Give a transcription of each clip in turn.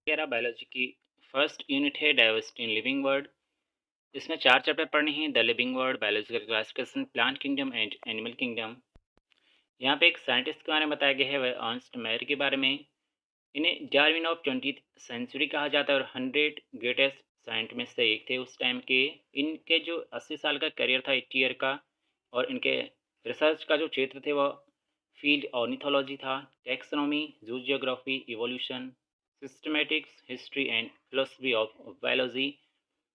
मेरा बायोलॉजी की first unit है डाइवर्सिटी इन लिविंग वर्ल्ड। इसमें 4 चैप्टर पढ़ने हैं। The living world, biological classification, plant kingdom and animal kingdom. यहाँ पे एक साइंटिस्ट के बारे में बताया गया है, वह अर्नस्ट मेयर के बारे में। इन्हें डार्विन ऑफ 20th सेंचुरी कहा जाता है और 100 ग्रेटेस्ट साइंटिस्ट में से एक थे उस टाइम के। इनके जो 80 साल का करियर था, 80 ईयर का, और इनके रिसर्च का जो क्षेत्र थे वह फील्ड ऑर्निथोलॉजी था, taxonomy, zoogeography, evolution, systematics, history and philosophy of biology.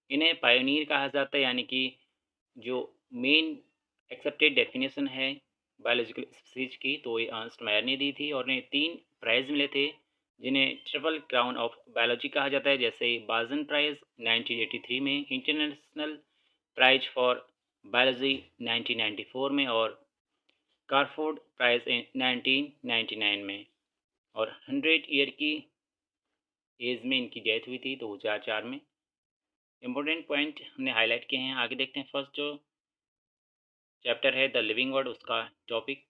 इन्हें पायोनियर कहा जाता है, यानी कि जो मेन एक्सेप्टेड डेफिनेशन है बायोलॉजिकल स्पीसीज की, तो ये अर्नस्ट मेयर ने दी थी और इन्हें 3 प्राइज़ मिले थे, जिन्हें ट्रिपल क्राउन ऑफ बायोलॉजी कहा जाता है। जैसे बाजन प्राइज़ 1983 में, इंटरनेशनल प्राइज फॉर बायोलॉजी 1994 में और कारफोर्ड प्राइज़ 1999 में। और 100 ईयर की एज में इनकी डेथ हुई थी 2004 में। इम्पोर्टेंट पॉइंट हमने हाईलाइट किए हैं। आगे देखते हैं। फर्स्ट जो चैप्टर है द लिविंग वर्ड, उसका टॉपिक।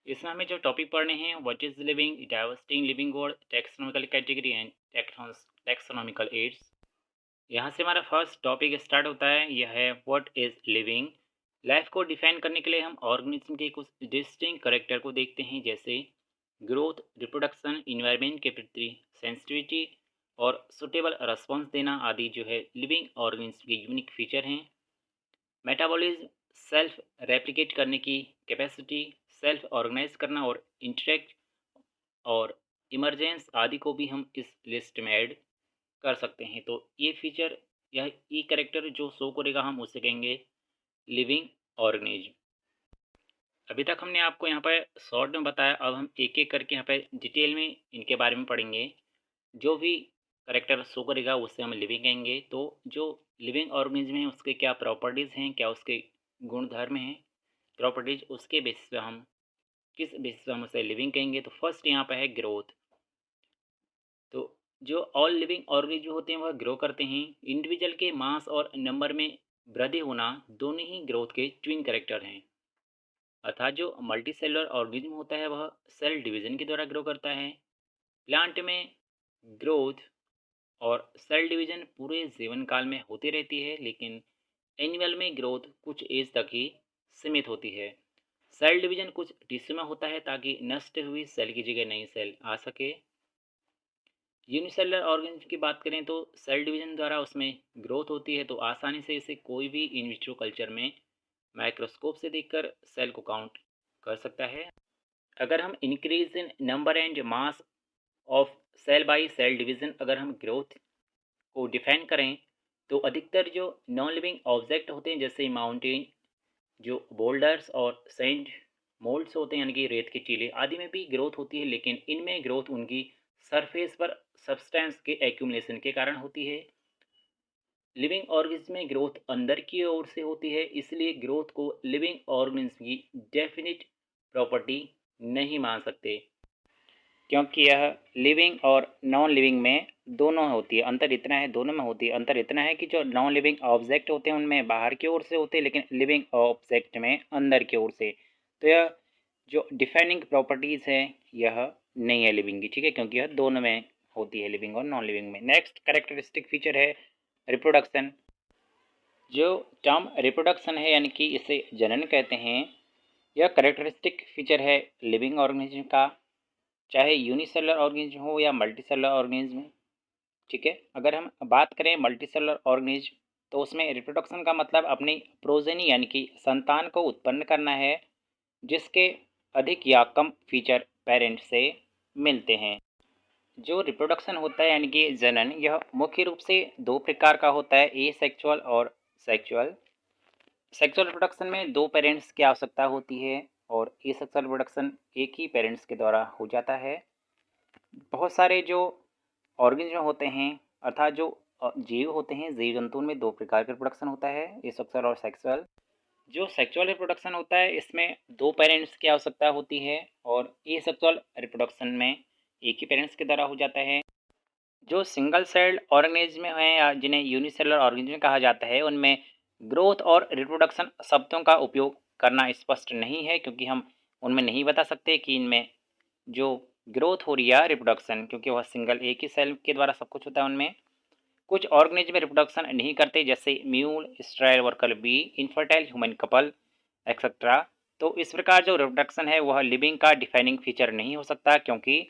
इसमें हमें जो टॉपिक पढ़ने हैं, what is living, diversity in living word, taxonomical category and taxonomical aids. यहाँ से हमारा फर्स्ट टॉपिक स्टार्ट होता है, यह है व्हाट इज लिविंग। लाइफ को डिफाइन करने के लिए हम ऑर्गेनिज्म के कुछ डिस्टिंक्ट करेक्टर को देखते हैं, जैसे ग्रोथ, रिप्रोडक्शन, इन्वायरमेंट के प्रति सेंसिटिविटी और सुटेबल रिस्पॉन्स देना आदि जो है लिविंग ऑर्गेनिज्म के यूनिक फीचर हैं। मेटाबॉलिज्म, सेल्फ रेप्लिकेट करने की कैपेसिटी, सेल्फ ऑर्गेनाइज करना और इंटरेक्ट और इमरजेंस आदि को भी हम इस लिस्ट में ऐड कर सकते हैं। तो ये फीचर, यह ई कैरेक्टर जो शो करेगा, हम उसे कहेंगे लिविंग ऑर्गेनिज्म। अभी तक हमने आपको यहाँ पर शॉर्ट में बताया, अब हम एक एक करके यहाँ पे डिटेल में इनके बारे में पढ़ेंगे। जो भी करेक्टर शो करेगा उसे हम लिविंग कहेंगे। तो जो लिविंग ऑर्गेनिज्म है उसके क्या प्रॉपर्टीज़ हैं, क्या उसके गुण धर्म हैं, प्रॉपर्टीज, उसके बेसिस पे हम किस बेसिस पे हम उसे लिविंग कहेंगे। तो फर्स्ट यहाँ पे है ग्रोथ। तो जो ऑल लिविंग ऑर्गेनिज्म होते हैं वह ग्रो करते हैं। इंडिविजुअल के मास और नंबर में वृद्धि होना दोनों ही ग्रोथ के ट्विन कैरेक्टर हैं। अर्थात जो मल्टी सेलुलर ऑर्गेनिज्म होता है वह सेल डिवीजन के द्वारा ग्रो करता है। प्लांट में ग्रोथ और सेल डिवीजन पूरे जीवन काल में होती रहती है, लेकिन एनिमल में ग्रोथ कुछ एज तक ही सीमित होती है। सेल डिवीजन कुछ टिश्यू में होता है ताकि नष्ट हुई सेल की जगह नई सेल आ सके। यूनिसेलुलर ऑर्गेनिज्म की बात करें तो सेल डिवीजन द्वारा उसमें ग्रोथ होती है, तो आसानी से इसे कोई भी इन विट्रो कल्चर में माइक्रोस्कोप से देखकर सेल को काउंट कर सकता है। अगर हम increase in number and mass of cell by cell division, अगर हम ग्रोथ को डिफाइन करें, तो अधिकतर जो नॉन लिविंग ऑब्जेक्ट होते हैं, जैसे माउंटेन, जो बोल्डर्स और सेंड मोल्ड्स होते हैं, यानी कि रेत के टीले आदि में भी ग्रोथ होती है, लेकिन इनमें ग्रोथ उनकी सरफेस पर सब्सटेंस के एक्यूमुलेशन के कारण होती है। लिविंग ऑर्गेनिज्म में ग्रोथ अंदर की ओर से होती है, इसलिए ग्रोथ को लिविंग ऑर्गेनिज्म की डेफिनिट प्रॉपर्टी नहीं मान सकते, क्योंकि यह लिविंग और नॉन लिविंग में दोनों होती है। अंतर इतना है, दोनों में होती है। अंतर इतना है कि जो नॉन लिविंग ऑब्जेक्ट होते हैं उनमें बाहर की ओर से होते हैं, लेकिन लिविंग ऑब्जेक्ट में अंदर की ओर से। तो यह जो डिफाइनिंग प्रॉपर्टीज़ है यह नहीं है लिविंग की, ठीक है, क्योंकि यह दोनों में होती है, लिविंग और नॉन लिविंग में। नेक्स्ट कैरेक्टरिस्टिक फीचर है रिप्रोडक्शन। जो टर्म रिप्रोडक्शन है, यानी कि इसे जनन कहते हैं, यह कैरेक्टरिस्टिक फीचर है लिविंग ऑर्गेनिज्म का, चाहे यूनिसेलुलर ऑर्गेनिज्म हो या मल्टीसेलुलर ऑर्गेनिज्म, ठीक है। अगर हम बात करें मल्टीसेलुलर ऑर्गेनिज्म, तो उसमें रिप्रोडक्शन का मतलब अपनी प्रोजेनी यानी कि संतान को उत्पन्न करना है, जिसके अधिक या कम फीचर पेरेंट से मिलते हैं। जो रिप्रोडक्शन होता है यानी कि जनन, यह मुख्य रूप से दो प्रकार का होता है, ए सेक्चुअल और सेक्चुअल। सेक्सुअल रिप्रोडक्शन में दो पेरेंट्स की आवश्यकता होती है और ए सेक्सुअल रिप्रोडक्शन एक ही पेरेंट्स के द्वारा हो जाता है। बहुत सारे जो ऑर्गेनिज्म होते हैं, अर्थात जो जीव होते हैं, जीव जंतु में दो प्रकार का रिप्रोडक्शन होता है, एसेक्सुअल और सेक्सुअल। जो सेक्सुअल रिप्रोडक्शन होता है इसमें दो पेरेंट्स की आवश्यकता होती है और एसेक्सुअल रिप्रोडक्शन में एक ही पेरेंट्स के द्वारा हो जाता है। जो सिंगल सेल्ड ऑर्गेनिज्म हैं या जिन्हें यूनिसेलुलर ऑर्गेनिज्म कहा जाता है, उनमें ग्रोथ और रिप्रोडक्शन शब्दों का उपयोग करना स्पष्ट नहीं है, क्योंकि हम उनमें नहीं बता सकते कि इनमें जो ग्रोथ हो रही है रिप्रोडक्शन, क्योंकि वह सिंगल एक ही सेल के द्वारा सब कुछ होता है उनमें। कुछ ऑर्गेनिज्म रिप्रोडक्शन नहीं करते, जैसे mule, sterile worker bee, infertile human couple etcetera. तो इस प्रकार जो रिप्रोडक्शन है वह लिविंग का डिफाइनिंग फीचर नहीं हो सकता, क्योंकि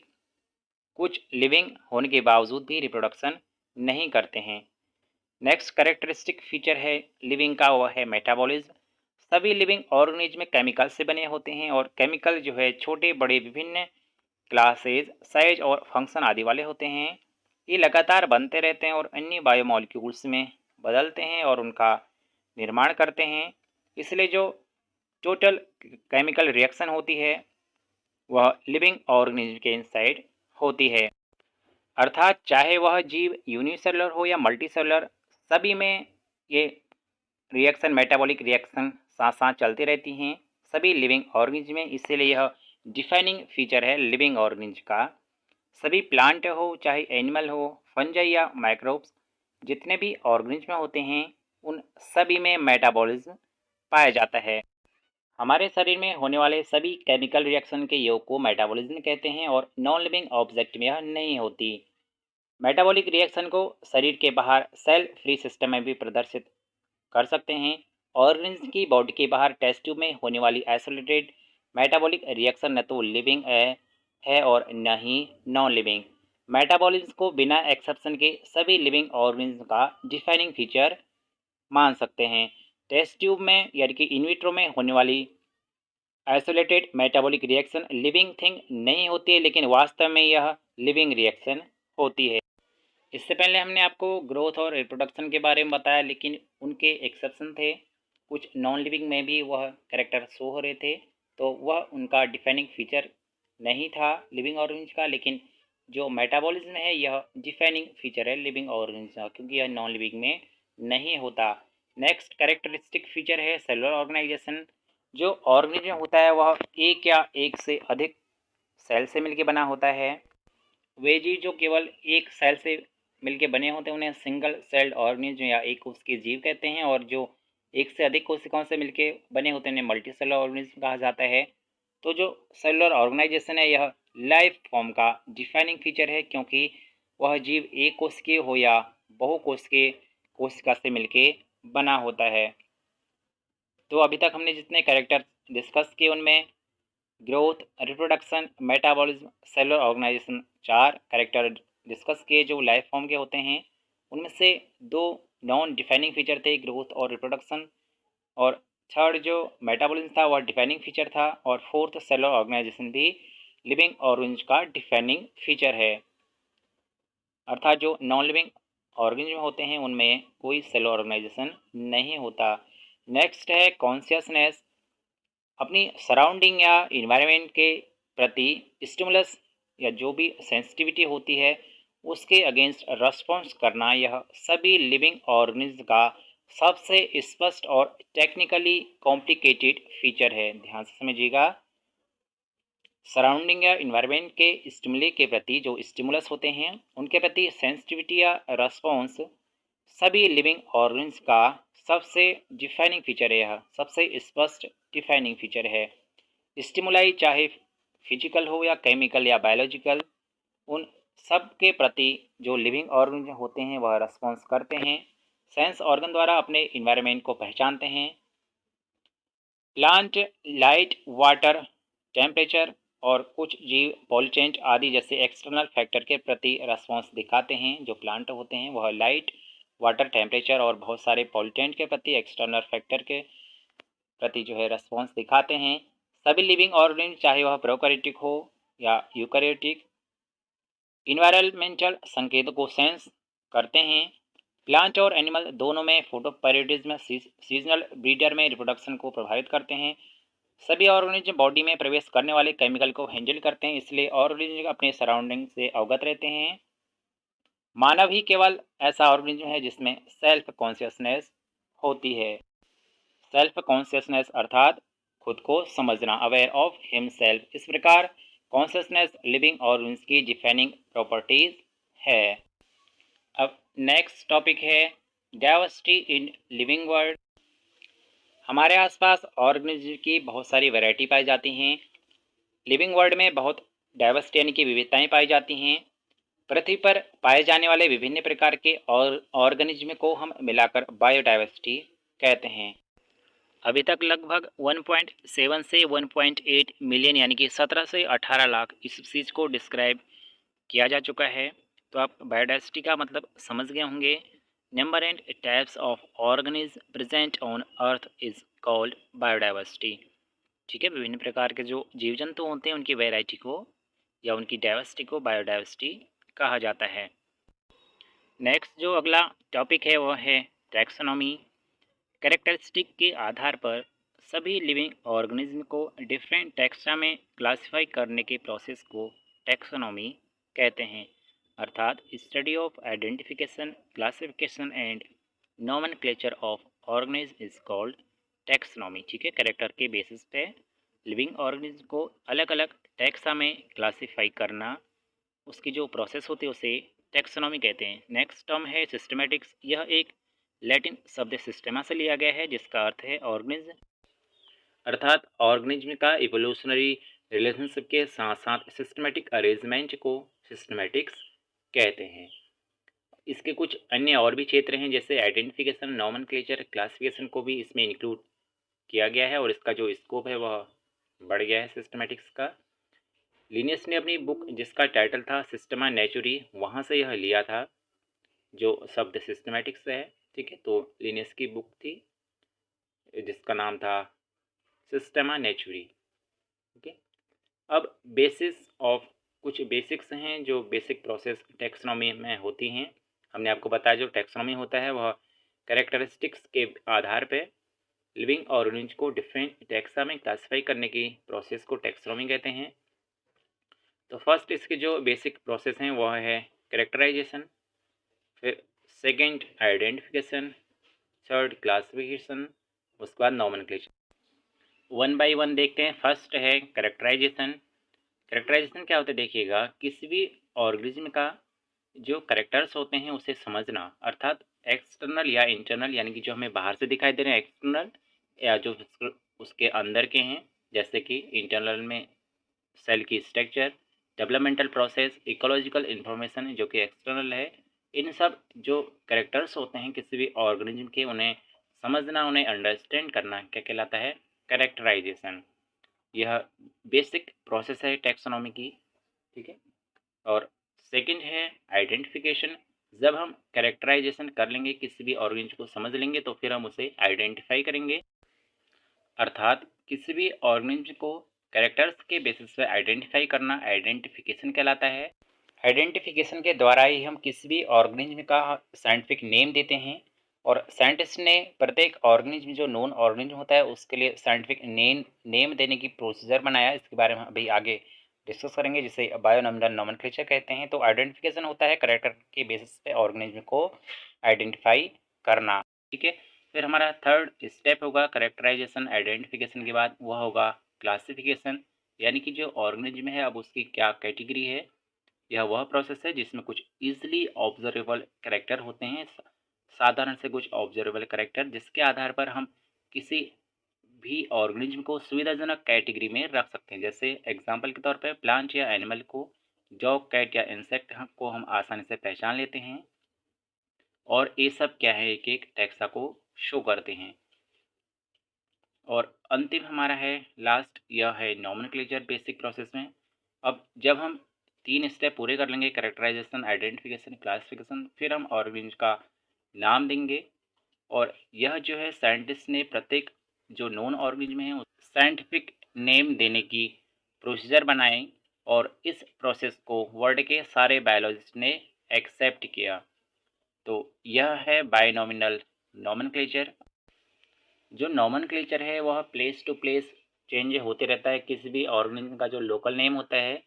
कुछ लिविंग होने के बावजूद भी रिप्रोडक्शन नहीं करते हैं। नेक्स्ट कैरेक्टरिस्टिक फीचर है लिविंग का, वह है मेटाबॉलिज्म। सभी लिविंग ऑर्गेनिज्म केमिकल से बने होते हैं, और केमिकल जो है छोटे बड़े विभिन्न क्लासेज, साइज और फंक्शन आदि वाले होते हैं। ये लगातार बनते रहते हैं और अन्य बायोमॉलिक्यूल्स में बदलते हैं और उनका निर्माण करते हैं। इसलिए जो टोटल केमिकल रिएक्शन होती है वह लिविंग ऑर्गेनिज्म के इनसाइड होती है। अर्थात चाहे वह जीव यूनिसेलुलर हो या मल्टीसेलुलर, सभी में ये रिएक्शन, मेटाबॉलिक रिएक्शन साथ साथ चलती रहती हैं सभी लिविंग ऑर्गेनिज्म में। इसीलिए यह डिफाइनिंग फीचर है लिविंग ऑर्गेनिज्म का। सभी प्लांट हो चाहे एनिमल हो, फंजाई या माइक्रोब्स, जितने भी ऑर्गेनिज्म होते हैं उन सभी में मेटाबॉलिज्म पाया जाता है। हमारे शरीर में होने वाले सभी केमिकल रिएक्शन के योग को मेटाबॉलिज्म कहते हैं, और नॉन लिविंग ऑब्जेक्ट में यह नहीं होती। मेटाबॉलिक रिएक्शन को शरीर के बाहर सेल फ्री सिस्टम में भी प्रदर्शित कर सकते हैं। ऑर्गेनिज्म की बॉडी के बाहर टेस्ट ट्यूब में होने वाली आइसोलेटेड मेटाबॉलिक रिएक्शन न तो लिविंग है और न ही नॉन लिविंग। मेटाबॉलिज्म को बिना एक्सेप्शन के सभी लिविंग ऑर्गेनिज्म का डिफाइनिंग फीचर मान सकते हैं। टेस्ट ट्यूब में यानी कि इनविट्रो में होने वाली isolated metabolic reaction living thing नहीं होती है, लेकिन वास्तव में यह लिविंग रिएक्शन होती है। इससे पहले हमने आपको ग्रोथ और रिप्रोडक्शन के बारे में बताया, लेकिन उनके एक्सेप्शन थे। कुछ नॉन लिविंग में भी वह कैरेक्टर शो हो रहे थे, तो वह उनका डिफाइनिंग फीचर नहीं था लिविंग ऑर्गेनिज्म का। लेकिन जो मेटाबॉलिज्म है यह डिफाइनिंग फीचर है लिविंग ऑर्गेनिज्म का, क्योंकि यह नॉन लिविंग में नहीं होता। नेक्स्ट कैरेक्टरिस्टिक फीचर है सेलुलर ऑर्गेनाइजेशन। जो ऑर्गेनिज्म होता है वह एक या एक से अधिक सेल से मिलकर बना होता है। वे जीव जो केवल एक सेल से मिलके बने होते हैं उन्हें सिंगल सेल्ड ऑर्गेनिज्म या एक कोश के जीव कहते हैं, और जो एक से अधिक कोशिकाओं से मिलके बने होते हैं उन्हें मल्टी सेलुलर ऑर्गेनिज्म कहा जाता है। तो जो सेलुलर ऑर्गेनाइजेशन है यह लाइफ फॉर्म का डिफाइनिंग फीचर है, क्योंकि वह जीव एक कोशिकीय हो या बहुकोश के कोशिका से मिलके बना होता है। तो अभी तक हमने जितने कैरेक्टर डिस्कस किए उनमें growth, reproduction, metabolism, cellular organisation, 4 character discuss किए जो लाइफ फॉर्म के होते हैं। उनमें से 2 नॉन डिफाइनिंग फीचर थे, ग्रोथ और रिप्रोडक्शन, और थर्ड जो मेटाबॉलिज्म था वह डिफाइनिंग फीचर था, और फोर्थ सेलुलर ऑर्गेनाइजेशन भी लिविंग ऑर्गेनिज्म का डिफाइनिंग फीचर है। अर्थात जो नॉन लिविंग ऑर्गेनिज्म होते हैं उनमें कोई सेलुलर ऑर्गेनाइजेशन नहीं होता। नेक्स्ट है कॉन्शियसनेस। अपनी सराउंडिंग या इन्वायरमेंट के प्रति स्टिमुलस या जो भी सेंसिटिविटी होती है उसके अगेंस्ट रेस्पॉन्स करना, यह सभी लिविंग ऑर्गेनिज्म का सबसे स्पष्ट और टेक्निकली कॉम्प्लिकेटेड फीचर है। ध्यान से समझिएगा, सराउंडिंग या इन्वायरमेंट के स्टिमुली के प्रति जो स्टिमुलस होते हैं उनके प्रति सेंसिटिविटी या रेस्पॉन्स सभी लिविंग ऑर्गेनिज्म का सबसे डिफाइनिंग फीचर है, यह सबसे स्पष्ट डिफाइनिंग फीचर है। स्टिमुलाई चाहे फिजिकल हो या केमिकल या बायोलॉजिकल, उन सब के प्रति जो लिविंग ऑर्गेनिज्म होते हैं वह रेस्पॉन्स करते हैं, सेंस ऑर्गन द्वारा अपने इन्वायरमेंट को पहचानते हैं। प्लांट लाइट, वाटर, टेम्परेचर और कुछ जीव पॉल्यूटेंट आदि जैसे एक्सटर्नल फैक्टर के प्रति रेस्पॉन्स दिखाते हैं। जो प्लांट होते हैं वह लाइट, वाटर, टेम्परेचर और बहुत सारे पॉल्यूटेंट के प्रति, एक्सटर्नल फैक्टर के प्रति जो है रेस्पॉन्स दिखाते हैं। सभी लिविंग ऑर्गेनिज्म चाहे वह प्रोकैरियोटिक हो या यूकैरियोटिक, इन्वायरमेंटल संकेतों को सेंस करते हैं। प्लांट और एनिमल दोनों में फोटोपैरियोटिज्म सीजनल ब्रीडर में रिप्रोडक्शन को प्रभावित करते हैं। सभी ऑर्गेनिज्म बॉडी में प्रवेश करने वाले केमिकल को हैंडल करते हैं, इसलिए ऑर्गेनिज्म अपने सराउंडिंग से अवगत रहते हैं। मानव ही केवल ऐसा ऑर्गेनिज्म है जिसमें सेल्फ कॉन्शियसनेस होती है। सेल्फ कॉन्शियसनेस अर्थात खुद को समझना, अवेयर ऑफ हिमसेल्फ। इस प्रकार कॉन्शियसनेस लिविंग ऑर्गेनिज्म की डिफाइनिंग प्रॉपर्टीज है। अब नेक्स्ट टॉपिक है डाइवर्सिटी इन लिविंग वर्ल्ड। हमारे आसपास ऑर्गेनिज्म की बहुत सारी वैरायटी पाई जाती हैं। लिविंग वर्ल्ड में बहुत डाइवर्सिटी यानी कि विविधताएं पाई जाती हैं। पृथ्वी पर पाए जाने वाले विभिन्न प्रकार के और ऑर्गेनिज्म को हम मिलाकर बायोडाइवर्सिटी कहते हैं। अभी तक लगभग 1.7 से 1.8 मिलियन यानी कि 17 से 18 लाख स्पीसीज को डिस्क्राइब किया जा चुका है। तो आप बायोडाइवर्सिटी का मतलब समझ गए होंगे। Number and types of organism present on earth is called biodiversity. ठीक है, विभिन्न प्रकार के जो जीव जंतु होते हैं उनकी वैरायटी को या उनकी डाइवर्सिटी को बायोडाइवर्सिटी कहा जाता है। नेक्स्ट जो अगला टॉपिक है वो है टैक्सोनॉमी। कैरेक्टरिस्टिक के आधार पर सभी लिविंग ऑर्गेनिज्म को डिफरेंट टैक्सा में क्लासिफाई करने के प्रोसेस को टैक्सोनॉमी कहते हैं। अर्थात study of identification, classification and nomenclature of organism is called taxonomy. ठीक है, कैरेक्टर के बेसिस पे लिविंग ऑर्गेनिज्म को अलग अलग टैक्सा में क्लासिफाई करना, उसकी जो प्रोसेस होती है उसे टैक्सोनॉमी कहते हैं। नेक्स्ट टर्म है सिस्टमेटिक्स। यह एक लैटिन शब्द सिस्टेमा से लिया गया है जिसका अर्थ है ऑर्गेनिज्म, अर्थात ऑर्गेनिज्म का इवोल्यूशनरी रिलेशनशिप के साथ साथ सिस्टमेटिक अरेंजमेंट को सिस्टमेटिक्स कहते हैं। इसके कुछ अन्य और भी क्षेत्र हैं जैसे आइडेंटिफिकेशन, नोमेनक्लेचर, क्लासिफिकेशन को भी इसमें इंक्लूड किया गया है और इसका जो स्कोप है वह बढ़ गया है सिस्टमेटिक्स का। लिनियस ने अपनी बुक जिसका टाइटल था सिस्टमा नेचुरी, वहाँ से यह लिया था जो शब्द सिस्टमेटिक्स है। ठीक है, तो लिनियस की बुक थी जिसका नाम था सिस्टमा नेचुरी। ओके, अब बेसिस ऑफ कुछ बेसिक्स हैं जो बेसिक प्रोसेस टैक्सोनॉमी में होती हैं। हमने आपको बताया जो टैक्सोनॉमी होता है वह कैरेक्टरिस्टिक्स के आधार पे लिविंग ऑर्गेनिज्म को डिफरेंट टैक्सा में क्लासिफाई करने की प्रोसेस को टैक्सोनॉमी कहते हैं। तो फर्स्ट इसके जो बेसिक प्रोसेस हैं वह है कैरेक्टराइजेशन, फिर सेकंड आइडेंटिफिकेशन, थर्ड क्लासिफिकेशन, उसके बाद नोमेनक्लेचर। वन बाय वन देखते हैं। फर्स्ट है कैरेक्टराइजेशन। कैरेक्टराइजेशन क्या होता है देखिएगा, किसी भी ऑर्गेनिज्म का जो कैरेक्टर्स होते हैं उसे समझना, अर्थात एक्सटर्नल या इंटरनल यानी कि जो हमें बाहर से दिखाई दे रहे हैं एक्सटर्नल, या जो उसके अंदर के हैं जैसे कि इंटरनल में सेल की structure, developmental process, ecological information जो कि एक्सटर्नल है। इन सब जो कैरेक्टर्स होते हैं किसी भी ऑर्गेनिज्म के, उन्हें समझना, उन्हें अंडरस्टैंड करना क्या कहलाता है, कैरेक्टराइजेशन। यह बेसिक प्रोसेस है टैक्सोनॉमी की। ठीक है, और सेकंड है आइडेंटिफिकेशन। जब हम कैरेक्टराइजेशन कर लेंगे, किसी भी ऑर्गेनिज्म को समझ लेंगे तो फिर हम उसे आइडेंटिफाई करेंगे, अर्थात किसी भी ऑर्गेनिज्म को कैरेक्टर्स के बेसिस पे आइडेंटिफाई करना आइडेंटिफिकेशन कहलाता है। आइडेंटिफिकेशन के द्वारा ही हम किसी भी ऑर्गेनिज्म का साइंटिफिक नेम देते हैं और साइंटिस्ट ने प्रत्येक ऑर्गेनिज्म जो नोन ऑर्गेनिज्म होता है उसके लिए साइंटिफिक नेम देने की प्रोसीजर बनाया। इसके बारे में अभी आगे डिस्कस करेंगे जिसे बायोनॉमिनल नोमेनक्लेचर कहते हैं। तो आइडेंटिफिकेशन होता है कैरेक्टर के बेसिस पे ऑर्गेनिज्म को आइडेंटिफाई करना। ठीक है, फिर हमारा थर्ड स्टेप होगा कैरेक्टराइजेशन आइडेंटिफिकेशन के बाद, वह होगा क्लासिफिकेशन, यानी कि जो ऑर्गेनिज्म है अब उसकी क्या कैटेगरी है। यह वह प्रोसेस है जिसमें कुछ इजीली ऑब्जर्वेबल कैरेक्टर होते हैं, साधारण से कुछ ऑब्जर्वेबल कैरेक्टर, जिसके आधार पर हम किसी भी ऑर्गेनिज्म को सुविधाजनक कैटेगरी में रख सकते हैं। जैसे एग्जाम्पल के तौर पर प्लांट या एनिमल को, डॉग, कैट या इंसेक्ट को हम आसानी से पहचान लेते हैं और ये सब क्या है, एक एक टैक्सा को शो करते हैं। और अंतिम हमारा है लास्ट, यह है नोमेनक्लेचर बेसिक प्रोसेस में। अब जब हम 3 स्टेप पूरे कर लेंगे, कैरेक्टराइजेशन, आइडेंटिफिकेशन, क्लासिफिकेशन, फिर हम ऑर्गेनिज्म का नाम देंगे और यह जो है साइंटिस्ट ने प्रत्येक जो नॉन ऑर्गेनिज्म है साइंटिफिक नेम देने की प्रोसीजर बनाई और इस प्रोसेस को वर्ल्ड के सारे बायोलॉजिस्ट ने एक्सेप्ट किया। तो यह है बायनॉमिनल नोमेनक्लेचर। जो नोमेनक्लेचर है वह प्लेस टू प्लेस चेंज होते रहता है। किसी भी ऑर्गेनिज्म का जो लोकल नेम होता है,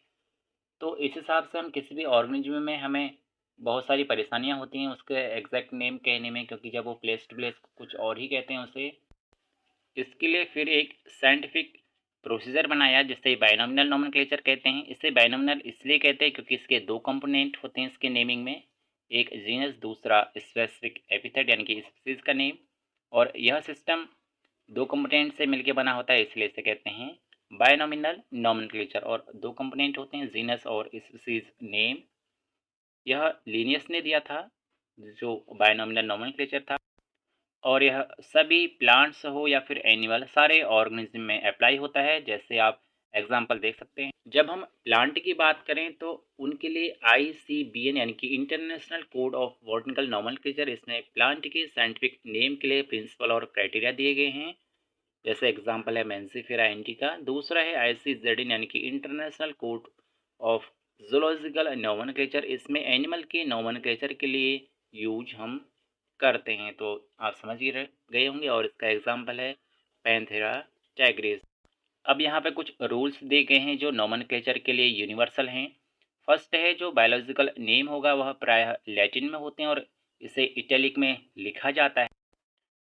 तो इस हिसाब से हम किसी भी ऑर्गेनिज्म में हमें बहुत सारी परेशानियां होती हैं उसके एग्जैक्ट नेम कहने में, क्योंकि जब वो प्लेस टू प्लेस कुछ और ही कहते हैं उसे। इसके लिए फिर एक साइंटिफिक प्रोसीजर बनाया जिसे बायनॉमिनल नोमेनक्लेचर कहते हैं। इसे बायनॉमिनल इसलिए कहते हैं क्योंकि इसके 2 कंपोनेंट होते हैं इसके नेमिंग में, एक जीनस, दूसरा स्पेसिफिक एपिथेट यानी कि स्पीसीज का नेम। और यह सिस्टम 2 कंपोनेंट से मिलकर बना होता है, इसलिए इसे कहते हैं बायनॉमिनल नॉमेनक्लेचर, और दो कंपोनेंट होते हैं, जीनस और स्पीसीज नेम। यह लिनियस ने दिया था जो बायनॉमिनल नॉमेनक्लेचर था, और यह सभी प्लांट्स हो या फिर एनिमल, सारे ऑर्गेनिज्म में अप्लाई होता है। जैसे आप एग्जांपल देख सकते हैं, जब हम प्लांट की बात करें तो उनके लिए ICBN यानी कि international code of botanical nomenclature, इसमें प्लांट के साइंटिफिक नेम के लिए प्रिंसिपल और क्राइटेरिया दिए गए हैं। जैसे एग्जांपल है मेंसिफेरा इंडिका। दूसरा है ICZN यानी कि international code of zoological nomenclature, इसमें एनिमल के नॉमेनक्लेचर के लिए यूज हम करते हैं। तो आप समझ ही गए होंगे, और इसका एग्जांपल है पैंथेरा टाइग्रिस। अब यहाँ पे कुछ रूल्स दिए गए हैं जो नॉमेनक्लेचर के लिए यूनिवर्सल हैं। फर्स्ट है, जो बायोलॉजिकल नेम होगा वह प्रायः लैटिन में होते हैं और इसे इटैलिक में लिखा जाता है।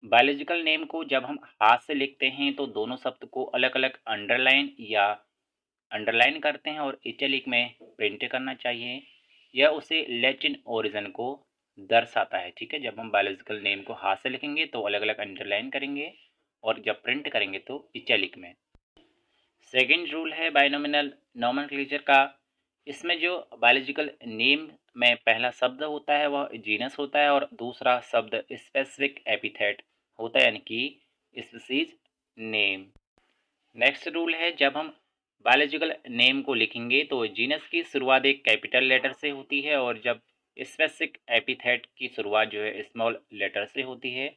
बायोलॉजिकल नेम को जब हम हाथ से लिखते हैं तो दोनों शब्द को अलग अलग अंडरलाइन करते हैं और इटैलिक में प्रिंट करना चाहिए। यह उसे लैटिन ओरिजिन को दर्शाता है। ठीक है, जब हम बायोलॉजिकल नेम को हाथ से लिखेंगे तो अलग अलग अंडरलाइन करेंगे, और जब प्रिंट करेंगे तो इटैलिक में। सेकेंड रूल है बायनॉमिनल नॉमेनक्लेचर का। इसमें जो बायोलॉजिकल नेम में पहला शब्द होता है वह जीनस होता है, और दूसरा शब्द स्पेसिफिक एपिथेट होता है यानी कि स्पीसीज नेम। नेक्स्ट रूल है, जब हम बायोलॉजिकल नेम को लिखेंगे तो जीनस की शुरुआत एक कैपिटल लेटर से होती है, और जब स्पेसिफिक एपिथेट की शुरुआत जो है स्मॉल लेटर से होती है।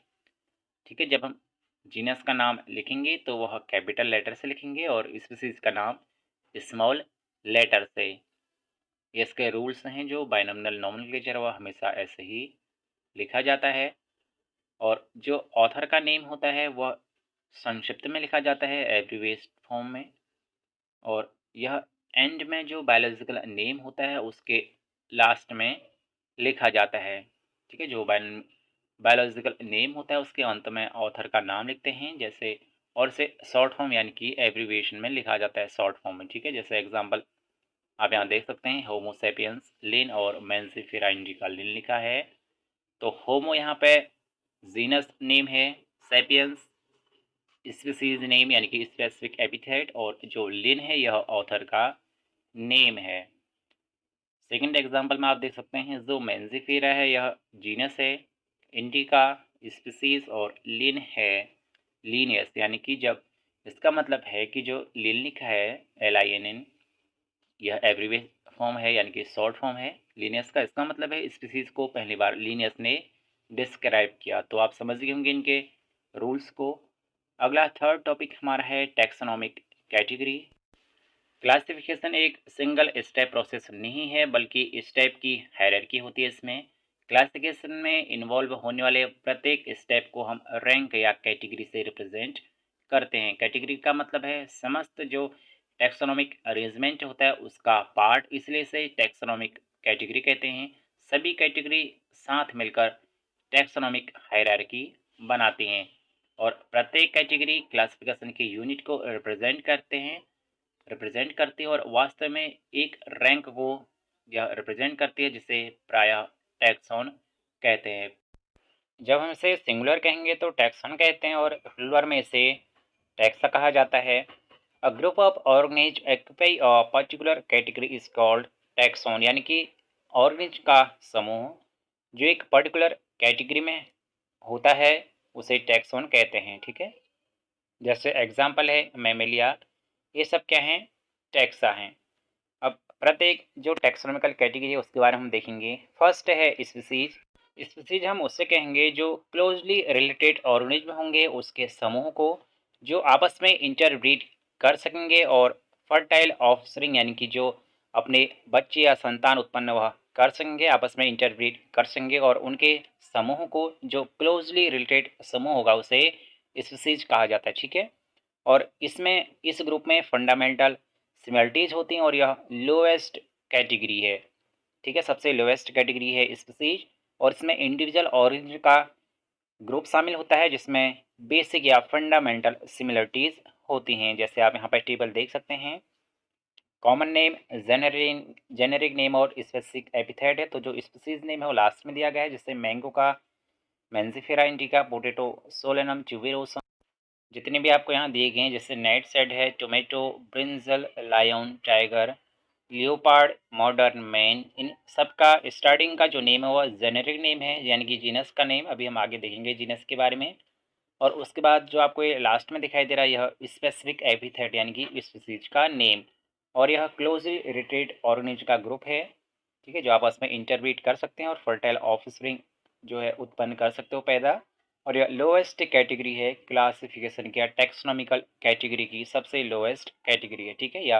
ठीक है, जब हम जीनस का नाम लिखेंगे तो वह कैपिटल लेटर से लिखेंगे और स्पीसीज का नाम स्मॉल लेटर से। ये इसके रूल्स हैं, जो बायनॉमिनल नॉमेनक्लेचर वह हमेशा ऐसे ही लिखा जाता है। और जो ऑथर का नेम होता है वह संक्षिप्त में लिखा जाता है, एब्रिविएट फॉर्म में। और यह एंड में जो बायोलॉजिकल नेम होता है उसके लास्ट में लिखा जाता है। ठीक है, जो बायोलॉजिकल नेम होता है उसके अंत में ऑथर का नाम लिखते हैं, जैसे, और इसे शॉर्ट फॉर्म यानी कि एब्रिविएशन में लिखा जाता है, शॉर्ट फॉर्म में। ठीक है, जैसे एग्जांपल आप यहाँ देख सकते हैं, होमो सेपियंस लिन और मेंसिफेरा इंडिका लिन लिखा है। तो होमो यहाँ पे जीनस नेम है, सेपियंस स्पीसीज नेम यानी कि स्पेसिफिक एपिथेट, और जो लिन है यह ऑथर का नेम है। सेकंड एग्जांपल में आप देख सकते हैं, जो मेंजिफेरा है यह जीनस है, इंडिका स्पीसीज, और लिन है लीनियस, यानी कि जब इसका मतलब है कि जो लिन लिखा है LINN, यह एब्रिविएट फॉर्म है यानी कि शॉर्ट फॉर्म है लीनियस का। इसका मतलब है स्पीसीज को पहली बार लीनियस ने डिस्क्राइब किया। तो आप समझ गए होंगे इनके रूल्स को। अगला थर्ड टॉपिक हमारा है टैक्सोनॉमिक कैटेगरी। क्लासिफिकेशन एक सिंगल स्टेप प्रोसेस नहीं है, बल्कि स्टेप की हायरार्की होती है। इसमें क्लासिफिकेशन में इन्वॉल्व होने वाले प्रत्येक स्टेप को हम रैंक या कैटेगरी से रिप्रेजेंट करते हैं। कैटेगरी का मतलब है समस्त जो टैक्सोनॉमिक अरेंजमेंट होता है उसका पार्ट, इसलिए इसे टैक्सोनॉमिक कैटेगरी कहते हैं। सभी कैटेगरी साथ मिलकर टैक्सोनॉमिक हायरार्की बनाती हैं, और प्रत्येक कैटेगरी क्लासिफिकेशन के यूनिट को रिप्रेजेंट करती है और वास्तव में एक रैंक को यह रिप्रेजेंट करती है, जिसे प्रायः टैक्सॉन कहते हैं। जब हम इसे सिंगुलर कहेंगे तो टैक्सॉन कहते हैं, और प्लूरल में इसे टैक्सा कहा जाता है। A group of organisms occupy a particular category is called taxon, यानी कि ऑर्गेनिज का समूह जो एक पर्टिकुलर कैटेगरी में होता है उसे टैक्सॉन कहते हैं। ठीक है, जैसे एग्जांपल है मैमेलिया, ये सब क्या हैं, टैक्सा हैं। अब प्रत्येक जो टैक्सोनॉमिकल कैटेगरी है उसके बारे में हम देखेंगे। फर्स्ट है स्पीसीज। स्पीसीज हम उससे कहेंगे जो क्लोजली रिलेटेड ऑर्गेनिज्म होंगे, उसके समूह को, जो आपस में इंटरब्रीड कर सकेंगे और फर्टाइल ऑफस्प्रिंग यानी कि जो अपने बच्चे या संतान उत्पन्न वह कर सकेंगे, आपस में इंटरब्रीड कर सकेंगे, और उनके समूह को जो क्लोजली रिलेटेड समूह होगा उसे स्पीसीज कहा जाता है। ठीक है, और इसमें इस ग्रुप में फंडामेंटल सिमिलरिटीज होती हैं, और यह लोएस्ट कैटेगरी है। ठीक है, सबसे लोएस्ट कैटेगरी है स्पीसीज, और इसमें इंडिविजुअल ऑर्गेनिज्म का ग्रुप शामिल होता है जिसमें बेसिक या फंडामेंटल सिमिलरिटीज होती हैं। जैसे आप यहाँ पर टेबल देख सकते हैं, कॉमन नेम, जेनेरिक नेम और स्पेसिफिक एपिथेट है। तो जो स्पीसीज नेम है वो लास्ट में दिया गया है, जैसे मैंगो का Mangifera indica, potato Solanum tuberosum, जितने भी आपको यहाँ दिए गए हैं, जैसे नेट सेड है, tomato, brinjal, lion, tiger, leopard, modern man, इन सब का स्टार्टिंग का जो नेम है वह जेनेरिक नेम है, यानी कि जीनस का नेम। अभी हम आगे देखेंगे जीनस के बारे में। और उसके बाद जो आपको ये लास्ट में दिखाई दे रहा है, यह स्पेसिफिक एपिथेट यानी कि इस स्पीसीज का नेम। और यह क्लोजली रिलेटेड ऑर्गेनिज्म का ग्रुप है, ठीक है, जो आपस में इंटरब्रीड कर सकते हैं और फर्टाइल ऑफस्प्रिंग जो है उत्पन्न कर सकते हो पैदा। और यह लोएस्ट कैटेगरी है क्लासिफिकेशन की या टैक्सोनॉमिकल कैटेगरी की सबसे लोएस्ट कैटेगरी है, ठीक है, या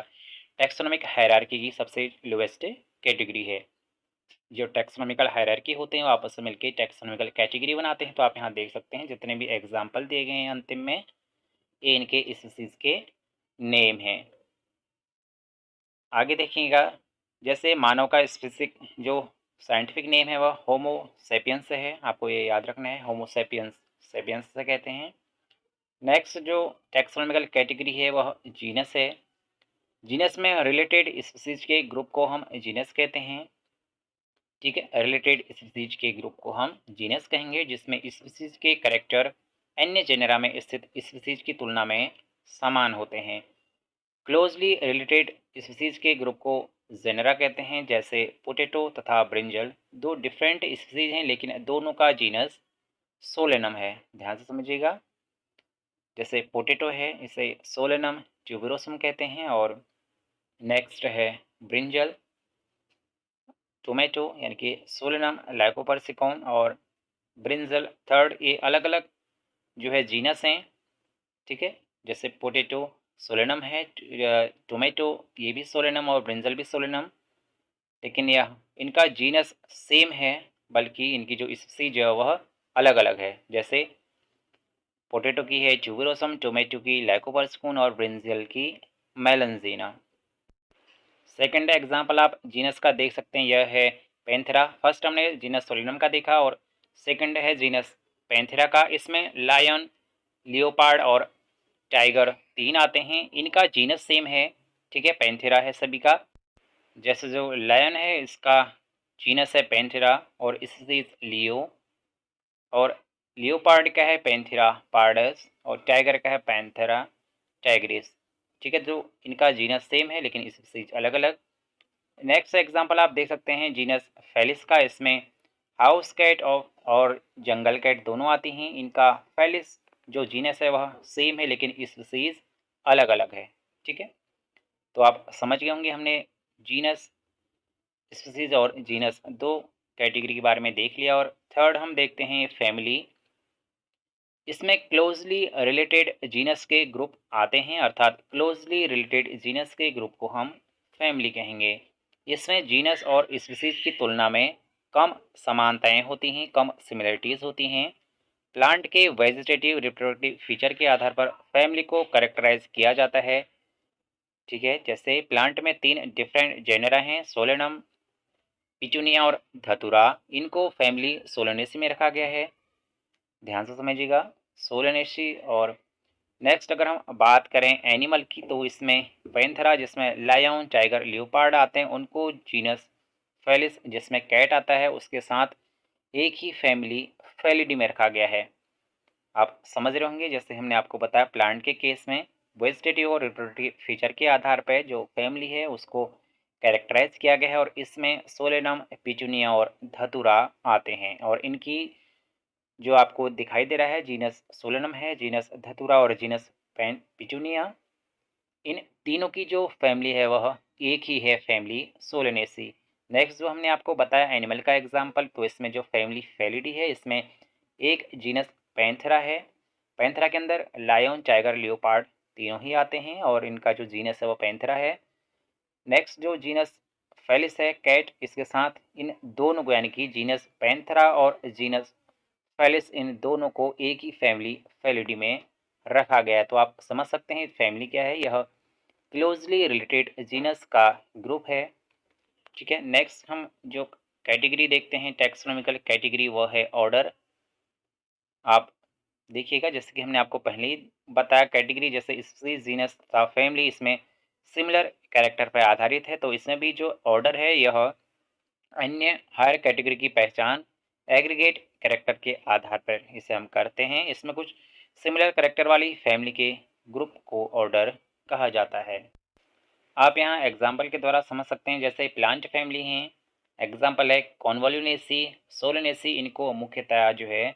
टैक्सोनॉमिक हायरार्की की सबसे लोएस्ट कैटेगरी है। जो टैक्सोनॉमिकल हायरार्की होते हैं वो आपस में मिलकर टैक्सोनॉमिकल कैटेगरी बनाते हैं। तो आप यहाँ देख सकते हैं जितने भी एग्जाम्पल दिए गए हैं अंतिम में, ये इनके स्पीसीज के नेम हैं। आगे देखिएगा, जैसे मानव का स्पेसिफिक जो साइंटिफिक नेम है वह होमो सेपियंस है, आपको ये याद रखना है, होमो सेपियंस, सेपियंस से कहते हैं। नेक्स्ट जो टैक्सोनॉमिकल कैटेगरी है वह जीनस है। जीनस में रिलेटेड स्पीसीज के ग्रुप को हम जीनस कहते हैं, ठीक है, रिलेटेड स्पीसीज के ग्रुप को हम जीनस कहेंगे, जिसमें स्पीसीज के कैरेक्टर अन्य जेनेरा में स्थित स्पीसीज की तुलना में समान होते हैं। क्लोजली रिलेटेड स्पीसीज के ग्रुप को जेनेरा कहते हैं, जैसे पोटैटो तथा ब्रिंजल दो डिफरेंट स्पीसीज हैं लेकिन दोनों का जीनस सोलेनम है। ध्यान से समझिएगा, जैसे पोटैटो है इसे सोलेनम ट्यूबरोसम कहते हैं, और नेक्स्ट है ब्रिंजल, टोमेटो यानी कि सोलेनम लाइकोपर्सिकॉन, और ब्रिंजल थर्ड। ये अलग अलग जो है जीनस हैं, ठीक है, जैसे पोटैटो सोलेनम है, टोमेटो ये भी सोलेनम और ब्रिंजल भी सोलेनम, लेकिन यह इनका जीनस सेम है, बल्कि इनकी जो स्पीसीज है वह अलग अलग है। जैसे पोटैटो की है ट्यूबरोसम, टोमेटो की लाइकोपर्सिकॉन और ब्रिंजल की मेलनजीना। सेकेंड एग्जाम्पल आप जीनस का देख सकते हैं, यह है पैंथेरा। फर्स्ट हमने जीनस सोलिनम का देखा और सेकंड है जीनस पैंथेरा का। इसमें लायन, लियोपार्ड और टाइगर तीन आते हैं, इनका जीनस सेम है, ठीक है, पैंथेरा है सभी का। जैसे जो लायन है इसका जीनस है पैंथेरा और इससे लियो, और लियोपार्ड का है पैंथेरा पार्डस, और टाइगर का है पैंथेरा टाइग्रिस, ठीक है, जो इनका जीनस सेम है लेकिन स्पीसीज अलग अलग। नेक्स्ट एग्जांपल आप देख सकते हैं जीनस फेलिस का। इसमें हाउस कैट और जंगल कैट दोनों आती हैं, इनका फेलिस जो जीनस है वह सेम है लेकिन स्पीसीज अलग अलग है, ठीक है। तो आप समझ गए होंगे, हमने जीनस, स्पीसीज और जीनस दो कैटेगरी के बारे में देख लिया। और थर्ड हम देखते हैं फैमिली। इसमें क्लोजली रिलेटेड जीनस के ग्रुप आते हैं, अर्थात क्लोजली रिलेटेड जीनस के ग्रुप को हम फैमिली कहेंगे। इसमें जीनस और स्पीसीज की तुलना में कम समानताएं होती हैं, कम सिमिलरिटीज़ होती हैं। प्लांट के वेजिटेटिव रिप्रोडक्टिव फीचर के आधार पर फैमिली को कैरेक्टराइज किया जाता है, ठीक है। जैसे प्लांट में तीन डिफरेंट जेनरा हैं, सोलेनम, पिटूनिया और धतुरा, इनको फैमिली सोलेनेसी में रखा गया है। ध्यान से समझिएगा, सोलेनेसी। और नेक्स्ट अगर हम बात करें एनिमल की, तो इसमें पैंथेरा जिसमें लायन, टाइगर, लियोपार्ड आते हैं, उनको जीनस फेलिस जिसमें कैट आता है उसके साथ एक ही फैमिली फेलिडी में रखा गया है। आप समझ रहे होंगे, जैसे हमने आपको बताया प्लांट के केस में वेजिटेटिव और रिप्रोडक्टिव फीचर के आधार पर जो फैमिली है उसको कैरेक्टराइज किया गया है, और इसमें सोलेनम, पिटूनिया और धतुरा आते हैं। और इनकी जो आपको दिखाई दे रहा है जीनस सोलेनम है, जीनस धतुरा और जीनस पिटूनिया, इन तीनों की जो फैमिली है वह एक ही है, फैमिली सोलेनेसी। नेक्स्ट जो हमने आपको बताया एनिमल का एग्जांपल, तो इसमें जो फैमिली फेलिडी है इसमें एक जीनस पैंथेरा है। पैंथेरा के अंदर लायन, टाइगर, लियोपार्ड तीनों ही आते हैं और इनका जो जीनस है वो पैंथेरा है। नेक्स्ट जो जीनस फेलिस है कैट, इसके साथ इन दोनों को यानी कि जीनस पैंथेरा और जीनस फेलिस, इन दोनों को एक ही फैमिली फेलिडी में रखा गया है। तो आप समझ सकते हैं फैमिली क्या है, यह क्लोजली रिलेटेड जीनस का ग्रुप है, ठीक है। नेक्स्ट हम जो कैटेगरी देखते हैं टैक्सोनॉमिकल कैटेगरी, वो है ऑर्डर। आप देखिएगा, जैसे कि हमने आपको पहले ही बताया कैटेगरी, जैसे स्पीसीज, जीनस तथा फैमिली इसमें सिमिलर कैरेक्टर पर आधारित है, तो इसमें भी जो ऑर्डर है यह अन्य हायर कैटेगरी की पहचान एग्रीगेट कैरेक्टर के आधार पर इसे हम करते हैं। इसमें कुछ सिमिलर कैरेक्टर वाली फैमिली के ग्रुप को ऑर्डर कहा जाता है। आप यहाँ एग्जाम्पल के द्वारा समझ सकते हैं, जैसे प्लांट फैमिली हैं, एग्जाम्पल है कॉन्वोल्यूनेसी, सोलेनेसी। इनको मुख्यतः जो है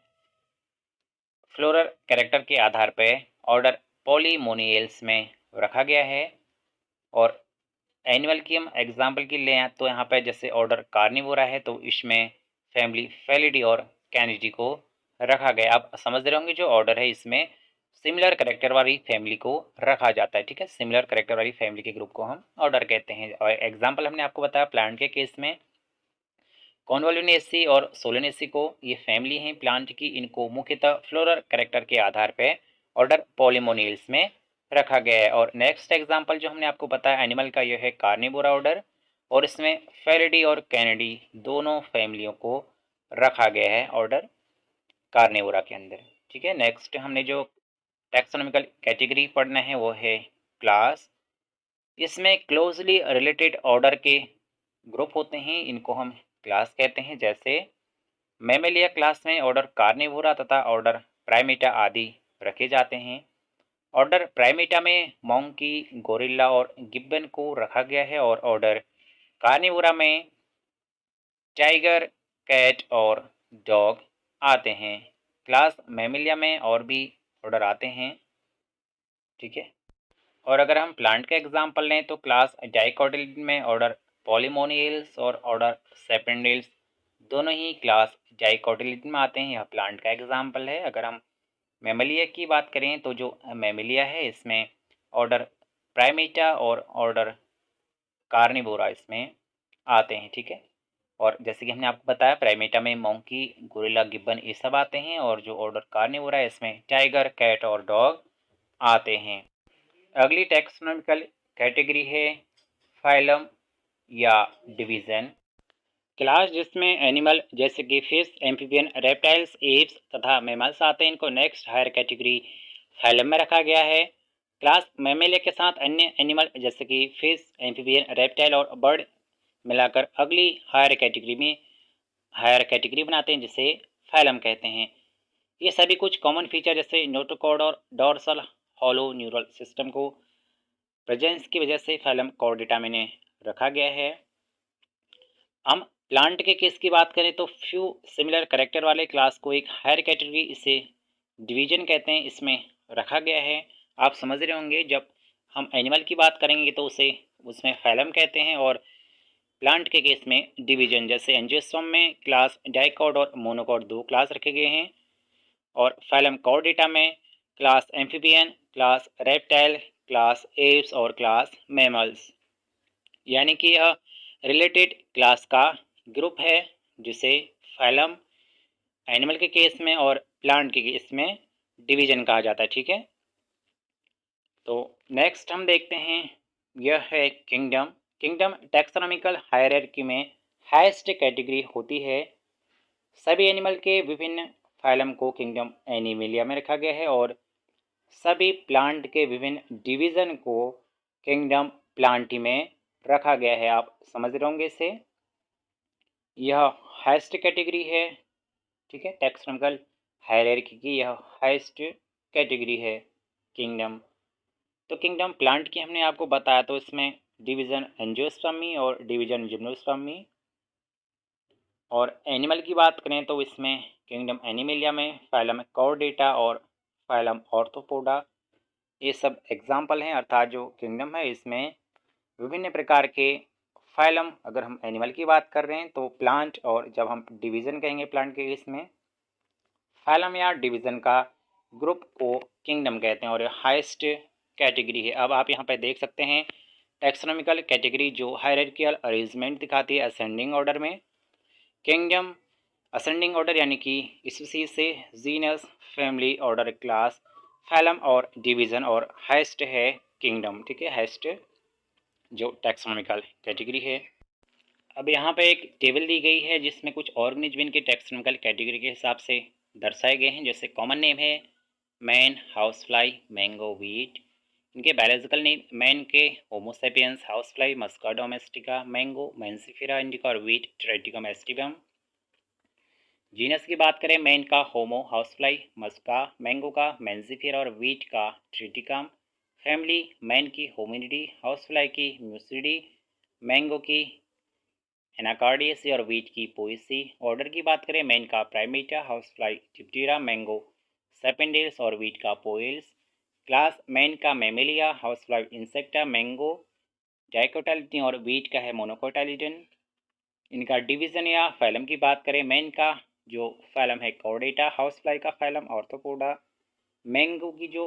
फ्लोरल कैरेक्टर के आधार पर ऑर्डर पॉलीमोनियल्स में रखा गया है। और एनिमल की हम एग्जाम्पल की लें तो यहाँ पे जैसे ऑर्डर कार्निवोरा है तो इसमें फैमिली फेलिडी और कैनिडी को रखा गया। आप समझ रहे होंगे जो ऑर्डर है इसमें सिमिलर कैरेक्टर वाली फैमिली को रखा जाता है। ठीक है, सिमिलर कैरेक्टर वाली फैमिली के ग्रुप को हम ऑर्डर कहते हैं। और एग्जाम्पल हमने आपको बताया प्लांट के केस में कॉन्वोल्यूनेसी और सोलेनेसी को, ये फैमिली हैं प्लांट की। इनको मुख्यतः फ्लोरल कैरेक्टर के आधार पर ऑर्डर पॉलीमोनियल्स में रखा गया है। और नेक्स्ट एग्जाम्पल जो हमने आपको बताया एनिमल का, यह है कार्निवोरा ऑर्डर, और इसमें फेलिडी और कैनिडी दोनों फैमिलियों को रखा गया है ऑर्डर कार्निवोरा के अंदर। ठीक है, नेक्स्ट हमने जो टैक्सोनॉमिकल कैटेगरी पढ़ना है वो है क्लास। इसमें क्लोजली रिलेटेड ऑर्डर के ग्रुप होते हैं, इनको हम क्लास कहते हैं। जैसे मैमेलिया क्लास में ऑर्डर कार्निवोरा तथा ऑर्डर प्राइमेटा आदि रखे जाते हैं। ऑर्डर प्राइमेटा में मोंकी, गोरिल्ला और गिब्बन को रखा गया है। और ऑर्डर कार्निवोरा में टाइगर, कैट और डॉग आते हैं। क्लास मैमेलिया में और भी ऑर्डर आते हैं। ठीक है, और अगर हम प्लांट का एग्जांपल लें तो क्लास डाइकोटिलिडन में ऑर्डर पॉलीमोनियल्स और ऑर्डर सेपेंडिल्स दोनों ही क्लास डाइकोटिलिडन में आते हैं। यह प्लांट का एग्जांपल है। अगर हम मैमेलिया की बात करें तो जो मैमेलिया है इसमें ऑर्डर प्राइमेटा और ऑर्डर कार्निवोरा इसमें आते हैं। ठीक है, और जैसे कि हमने आपको बताया प्राइमेटा में मोंकी, गोरिल्ला, गिब्बन ये सब आते हैं। और जो ऑर्डर कार्निवोरा है इसमें टाइगर, कैट और डॉग आते हैं। अगली टैक्सोनॉमिकल कैटेगरी है फाइलम या डिवीज़न। क्लास जिसमें एनिमल जैसे कि फिश, एम्फीबियन, रेप्टाइल्स, एप्स तथा मैमल्स आते हैं, इनको नेक्स्ट हायर कैटेगरी फाइलम में रखा गया है। क्लास मैमेलिया के साथ अन्य एनिमल जैसे कि फिश, एम्फीबियन, रेप्टाइल और बर्ड मिलाकर अगली हायर कैटेगरी बनाते हैं, जिसे फाइलम कहते हैं। ये सभी कुछ कॉमन फीचर जैसे नोटोकॉर्ड और डॉर्सल हॉलो न्यूरल सिस्टम को प्रेजेंस की वजह से फाइलम कॉर्डेटा में रखा गया है। हम प्लांट के केस की बात करें तो फ्यू सिमिलर कैरेक्टर वाले क्लास को एक हायर कैटेगरी, इसे डिवीजन कहते हैं, इसमें रखा गया है। आप समझ रहे होंगे जब हम एनिमल की बात करेंगे तो उसे उसमें फाइलम कहते हैं, और प्लांट के केस में डिवीजन। जैसे एंजियोस्पर्म में क्लास डाइकॉट और मोनोकॉट दो क्लास रखे गए हैं, और फाइलम कॉर्डेटा में class amphibian, class reptile, class apps और क्लास मैमल्स। यानी कि यह रिलेटेड क्लास का ग्रुप है जिसे फाइलम एनिमल के केस में और प्लांट के केस में डिवीजन कहा जाता है। ठीक है, तो नेक्स्ट हम देखते हैं, यह है किंगडम। किंगडम टैक्सोनॉमिकल हायरार्की में हाईएस्ट कैटेगरी होती है। सभी एनिमल के विभिन्न फाइलम को किंगडम एनिमेलिया में रखा गया है, और सभी प्लांट के विभिन्न डिवीज़न को किंगडम प्लांटी में रखा गया है। आप समझ रहे होंगे इसे, यह हाईएस्ट कैटेगरी है। ठीक है, टैक्सोनॉमिकल हायरार्की की यह हाईएस्ट कैटेगरी है किंगडम। तो किंगडम प्लांट की हमने आपको बताया, तो इसमें डिवीज़न एंजियोस्पर्मी और डिवीज़न जिम्नोस्पर्मी। और एनिमल की बात करें तो इसमें किंगडम एनिमेलिया में फाइलम कॉर्डेटा और फाइलम ऑर्थोपोडा ये सब एग्जाम्पल हैं। अर्थात जो किंगडम है इसमें विभिन्न प्रकार के फाइलम, अगर हम एनिमल की बात कर रहे हैं तो प्लांट, और जब हम डिवीज़न कहेंगे प्लांट के इसमें फाइलम या डिवीज़न का ग्रुप को किंगडम कहते हैं, और हाईएस्ट कैटेगरी है। अब आप यहाँ पर देख सकते हैं टैक्सोनॉमिकल कैटेगरी जो हायरार्किकल अरेंजमेंट दिखाती है असेंडिंग ऑर्डर में। किंगडम असेंडिंग ऑर्डर यानी कि स्पीशीज से genus, family, order, class, phylum और डिवीज़न, और हाईएस्ट है किंगडम। ठीक है, हाईएस्ट जो टैक्सोनॉमिकल कैटेगरी है। अब यहाँ पे एक टेबल दी गई है जिसमें कुछ ऑर्गेनिज्म इनके टैक्सोनॉमिकल कैटेगरी के हिसाब से दर्शाए गए हैं। जैसे कॉमन नेम है man, house fly, mango, wheat. इनके बायोलॉजिकल नेम मैन के होमोसेपियंस, हाउस फ्लाई मस्का डोमेस्टिका, मैंगो मैंसिफेरा इंडिका और वीट ट्राइटिकम एस्टिवम। जीनस की बात करें मैन का होमो हाउसफ्लाई, मस्का मैंगो का मैंजिफेरा और वीट का ट्रिटिकम। फैमिली मैन की होमिनिडी, हाउसफ्लाई की म्यूसिडी, मैंगो की एनाकार्डियसी और वीट की पोएसी। ऑर्डर की बात करें मैन का प्राइमेटा, हाउसफ्लाई डिप्टेरा, मैंगो सेपेंडेल्स और वीट का पोएल्स। क्लास मैन का मेमेलिया, हाउसफ्लाई इंसेक्टा, मैंगो डाइकोटालिटन और वीट का है मोनोकोटालिटन। इनका डिवीज़न या फाइलम की बात करें मैन का जो फाइलम है कॉर्डेटा, हाउसफ्लाई का फाइलम ऑर्थोपोडा। मैंगो की जो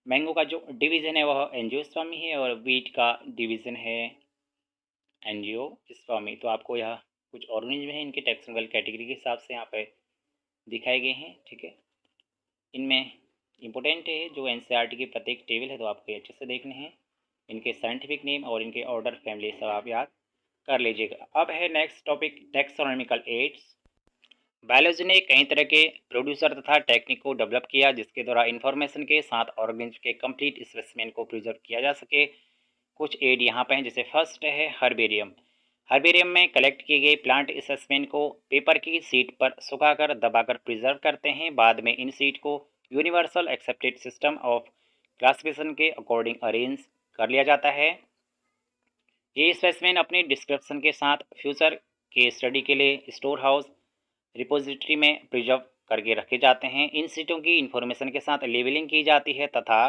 मैंगो का जो डिवीज़न है वह एंजियोस्पर्मी है और वीट का डिवीज़न है एंजियोस्पर्मी। तो आपको यह कुछ ऑर्गेनिज्म है इनके टैक्सोनॉमिकल कैटेगरी के हिसाब से यहाँ पे दिखाए गए हैं, ठीक है। इनमें इम्पोर्टेंट है जो एनसीईआरटी की प्रत्येक टेबल है तो आपको अच्छे से देखने हैं। इनके साइंटिफिक नेम और इनके ऑर्डर फैमिली सब आप याद कर लीजिएगा। अब है next topic taxonomical aids. Biology ने कई तरह के प्रोड्यूसर तथा टेक्निक को डेवलप किया जिसके द्वारा इंफॉर्मेशन के साथ ऑर्गेनिज्म के कंप्लीट स्पेसिमेन को प्रिजर्व किया जा सके। कुछ एड यहाँ पे हैं, जैसे फर्स्ट है हर्बेरियम। हर्बेरियम में कलेक्ट किए गए प्लांट स्पेसिमेन को पेपर की सीट पर सुखाकर दबाकर प्रिजर्व करते हैं। बाद में इन सीट को universal accepted system of classification के अकॉर्डिंग अरेंज कर लिया जाता है। ये स्पेसिमेन अपने डिस्क्रिप्शन के साथ फ्यूचर के स्टडी के लिए स्टोर हाउस रिपोजिटरी में प्रिजर्व करके रखे जाते हैं। इन सीटों की इंफॉर्मेशन के साथ लेबलिंग की जाती है तथा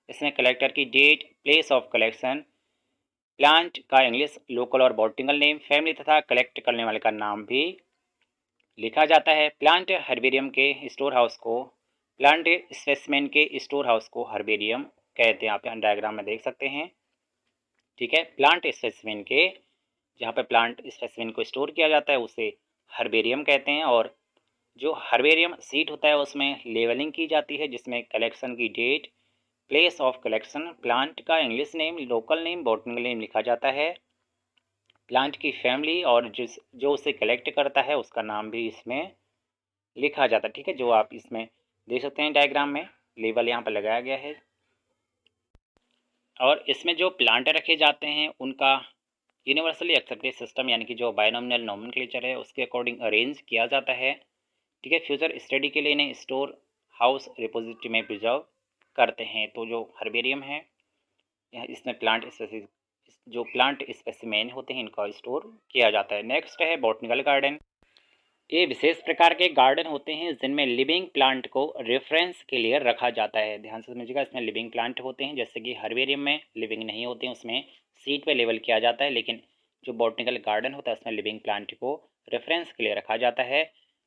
इसमें कलेक्टर की date, place of collection, plant का इंग्लिश, लोकल और बॉटनिकल नेम, फैमिली तथा कलेक्ट करने वाले का नाम भी लिखा जाता है। प्लांट हर्बेरियम के स्टोर हाउस को प्लांट स्पेसिमेन के स्टोर हाउस को हर्बेरियम कहते हैं। आप यहाँ डायग्राम में देख सकते हैं, ठीक है। प्लांट स्पेसिमेन के जहाँ पे प्लांट स्पेसिमेन को स्टोर किया जाता है उसे हर्बेरियम कहते हैं। और जो हर्बेरियम सीट होता है उसमें लेवलिंग की जाती है जिसमें कलेक्शन की date, place of collection, plant का English name, local name, botanical name लिखा जाता है। प्लांट की फैमिली और जो उसे कलेक्ट करता है उसका नाम भी इसमें लिखा जाता है, ठीक है। जो आप इसमें देख सकते हैं डायग्राम में लेबल यहाँ पर लगाया गया है। और इसमें जो प्लांट रखे जाते हैं उनका यूनिवर्सली एक्सेप्टेड सिस्टम यानी कि जो बायनोमिनल नोमेनक्लेचर है उसके अकॉर्डिंग अरेंज किया जाता है, ठीक है। फ्यूचर स्टडी के लिए इन्हें स्टोर हाउस रिपोजिटरी में प्रिजर्व करते हैं। तो जो हर्बेरियम है इसमें जो प्लांट स्पेसिमेन होते हैं इनका स्टोर किया जाता है। नेक्स्ट है बॉटनिकल गार्डन। ये विशेष प्रकार के गार्डन होते हैं जिनमें लिविंग प्लांट को रेफरेंस के लिए रखा जाता है। ध्यान से समझिएगा, इसमें लिविंग प्लांट होते हैं, जैसे कि हर्बेरियम में लिविंग नहीं होते हैं, उसमें सीट पे लेवल किया जाता है। लेकिन जो बॉटनिकल गार्डन होता है उसमें लिविंग प्लांट को रेफरेंस के लिए रखा जाता है।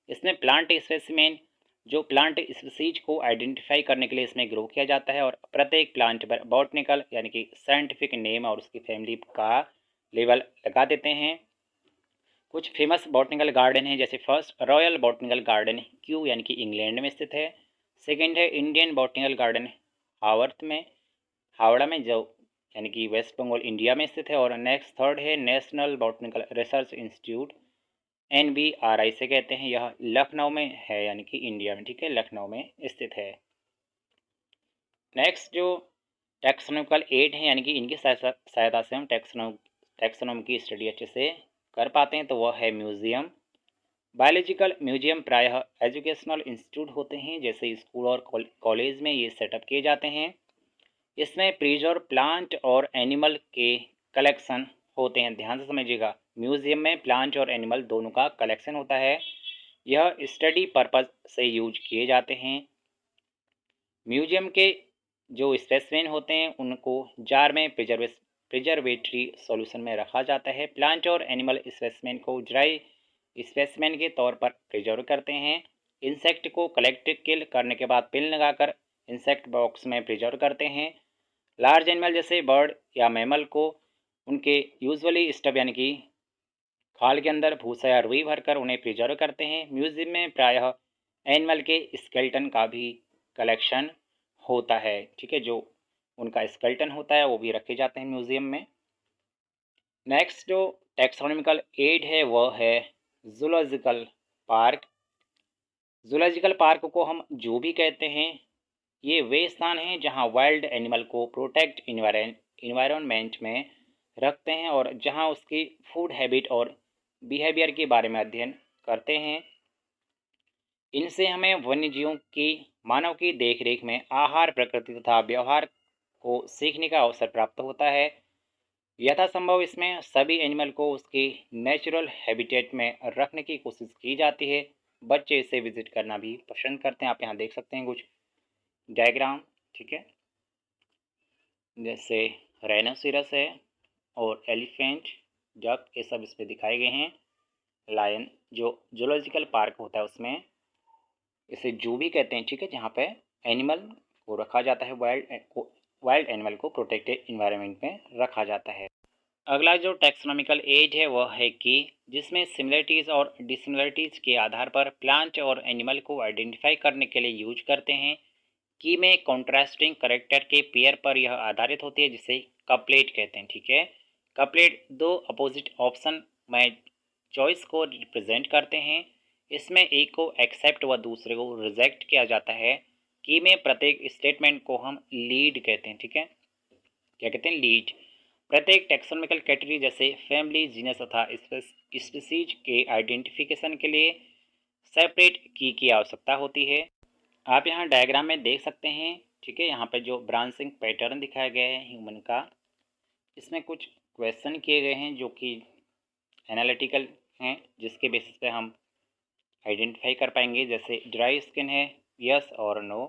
इसमें प्लांट स्पेसिमेन जो प्लांट स्पीसीज को आइडेंटिफाई करने के लिए इसमें ग्रो किया जाता है और प्रत्येक प्लांट पर बॉटनिकल यानी कि साइंटिफिक नेम और उसकी फैमिली का लेवल लगा देते हैं। कुछ फेमस बॉटनिकल गार्डन हैं, जैसे first royal botanical garden Q यानी कि इंग्लैंड में स्थित है। सेकंड है इंडियन बॉटनिकल गार्डन हावर्थ में, हावड़ा में, जो यानी कि वेस्ट बंगाल इंडिया में स्थित है। और नेक्स्ट थर्ड है national botanical research institute, NBRI से कहते हैं, यह लखनऊ में है यानी कि इंडिया में, ठीक है, लखनऊ में स्थित है। नेक्स्ट जो टैक्सोनॉमिकल एड है यानी कि इनकी सहायता से हम टैक्सोनॉमी की स्टडी अच्छे से कर पाते हैं, तो वह है म्यूजियम। बायोलॉजिकल म्यूजियम प्रायः एजुकेशनल इंस्टीट्यूट होते हैं, जैसे स्कूल और कॉलेज में ये सेटअप किए जाते हैं। इसमें प्रिजर्व प्लांट और एनिमल के कलेक्शन होते हैं। ध्यान से समझिएगा, म्यूजियम में प्लांट और एनिमल दोनों का कलेक्शन होता है। यह स्टडी पर्पज से यूज किए जाते हैं। म्यूजियम के जो स्पेसिमेन होते हैं उनको जार में प्रिजर्वेटरी सॉल्यूशन में रखा जाता है। प्लांट और एनिमल स्पेसिमेन को ड्राई स्पेसिमेन के तौर पर प्रिजर्व करते हैं। इंसेक्ट को कलेक्ट किल करने के बाद पिन लगाकर इंसेक्ट बॉक्स में प्रिजर्व करते हैं। लार्ज एनिमल जैसे बर्ड या मैमल को उनके यूजुअली स्टब यानी कि खाल के अंदर भूसा या रुई भरकर उन्हें प्रिजर्व करते हैं। म्यूजियम में प्रायः एनिमल के स्केलेटन का भी कलेक्शन होता है, ठीक है। जो उनका स्केलेटन होता है वो भी रखे जाते हैं म्यूजियम में। नेक्स्ट जो टैक्सोनॉमिकल एड है वह है जूलॉजिकल पार्क। जूलॉजिकल पार्क को हम जो भी कहते हैं, ये वे स्थान हैं जहां वाइल्ड एनिमल को प्रोटेक्ट इन्वायरमेंट में रखते हैं और जहां उसकी फूड हैबिट और बिहेवियर के बारे में अध्ययन करते हैं। इनसे हमें वन्यजीवों की मानव की देखरेख में आहार, प्रकृति तथा व्यवहार को सीखने का अवसर प्राप्त होता है। यथासंभव इसमें सभी एनिमल को उसकी नेचुरल हैबिटेट में रखने की कोशिश की जाती है। बच्चे इसे विजिट करना भी पसंद करते हैं। आप यहाँ देख सकते हैं कुछ डायग्राम, ठीक है, जैसे राइनोसिरस है और एलिफेंट, डक, ये सब इस पे दिखाए गए हैं। लायन जो जूलॉजिकल पार्क होता है उसमें, इसे जू भी कहते हैं, ठीक है, जहाँ पे एनिमल को रखा जाता है, वाइल्ड एनिमल को प्रोटेक्टेड इन्वायरमेंट में रखा जाता है। अगला जो टैक्सोनॉमिकल एज है वह है कि जिसमें सिमिलरिटीज़ और डिसिमिलरिटीज़ के आधार पर प्लांट और एनिमल को आइडेंटिफाई करने के लिए यूज करते हैं। की में कॉन्ट्रास्टिंग करेक्टर के पेयर पर यह आधारित होती है, जिसे कपलेट कहते हैं, ठीक है। कपलेट दो अपोजिट ऑप्शन में चॉइस को रिप्रेजेंट करते हैं। इसमें एक को एक्सेप्ट व दूसरे को रिजेक्ट किया जाता है। की में प्रत्येक स्टेटमेंट को हम लीड कहते हैं, ठीक है, क्या कहते हैं, लीड। प्रत्येक टैक्सोनॉमिकल कैटेगरी जैसे फैमिली, जीनस तथा स्पीसीज के आइडेंटिफिकेशन के लिए सेपरेट की आवश्यकता होती है। आप यहाँ डायग्राम में देख सकते हैं, ठीक है, यहाँ पे जो ब्रांचिंग पैटर्न दिखाया गया है ह्यूमन का, इसमें कुछ क्वेश्चन किए गए हैं जो कि एनालिटिकल हैं, जिसके बेसिस पे हम आइडेंटिफाई कर पाएंगे। जैसे ड्राई स्किन है, यस और नो,